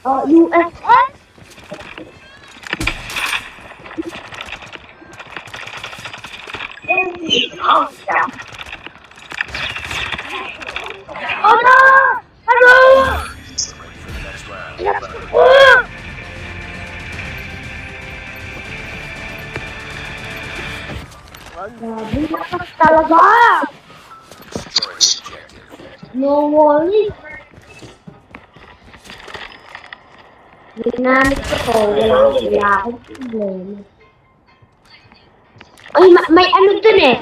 USS? Oh no! Hello! Grabe, lakas talaga! No worries. Ginamit ko to, wala akong problema. Ay, may ano dun eh.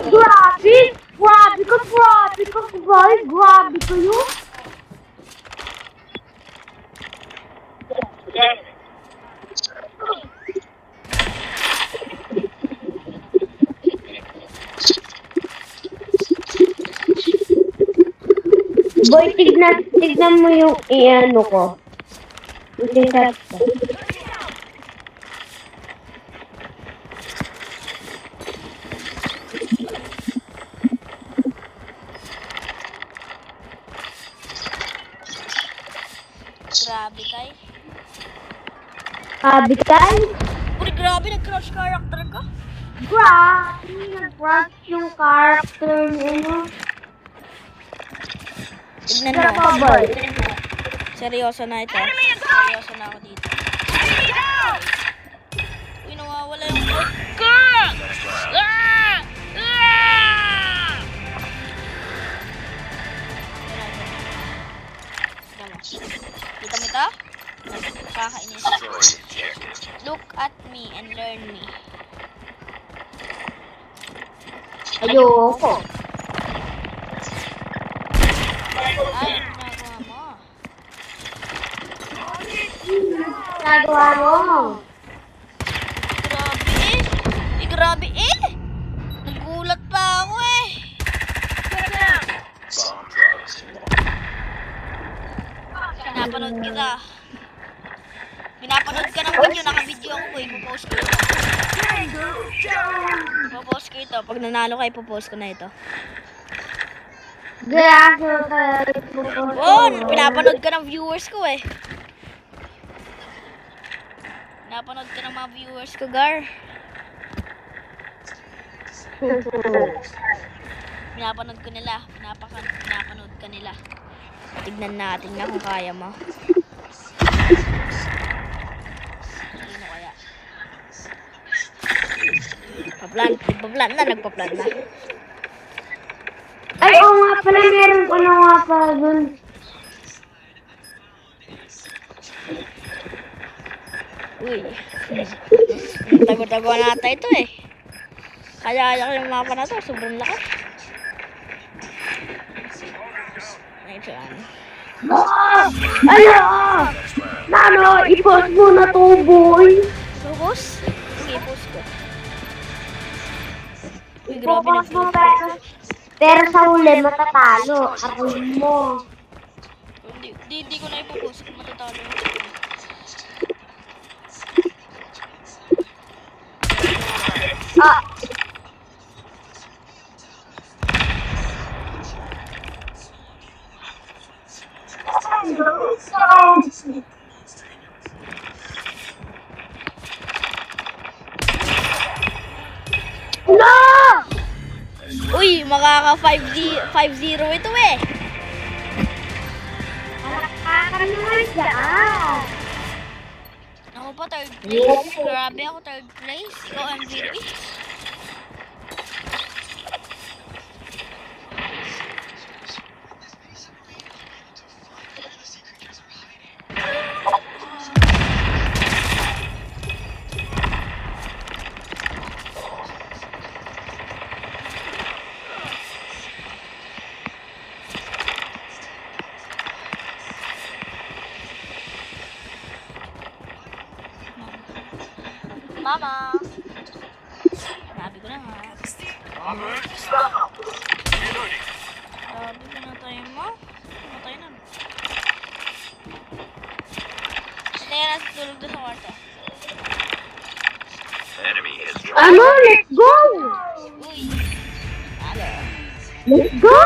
Grabe! Grabe ka, guys! Grabe kayo! Boy, tignan mo yung i-ano ko. Isi-set ko. Grabe kay. Sabi kay? Uy, grabe, nag-crush character ka. Grabe, nag-crush yung character niya. Tignan Pero mo. boy. Seryoso na ito. Seryoso na ako dito. Uy, nawawala yung... Kita mo ito? Nakakainis. Look at me and learn me. Ayoko. Ay, ano ginagawa mo? Nagawa mo. Grabe eh. Grabe eh. Nagulat pa ako eh. Pinapanood kita. Pinapanood ka ng video. Naka-video ako ko. Ipopost ko ito. Ipopost ko ito. Pag nanalo ka, ipopost ko na ito. Oh, pinapanood ka ng viewers ko eh. Pinapanood ka ng mga viewers ko, Gar. Pinapanood ko nila. Pinapanood ka nila. Tignan natin na kung kaya mo. Sino kaya? Nagpa-plan na. Ay, oo nga pala, meron ko na nga pala dun. Uy. Tago-tago natin ito eh. Kaya ko yung mapa na to. Sobrang laki. Ito yan. Ala! Nano, i-post mo na to, boy. Post? Sige, post ko. Uy, grabe I-post mo pero sa huli, matatalo. Arin mo. Hindi ko na ipopost kung matatalo. Ah! No! Uy, makaka 5-0 ito eh. Nakakaraman naman siya. Ako pa third place. Grabe ako third place. Ikaw MVP. Mama. Sabi ko na nga. Sabi ko na tayo mo. Matay na. Kaya nasa tulog doon sa kwarto. Ano? Let's go! Uy. Ano? Let's go!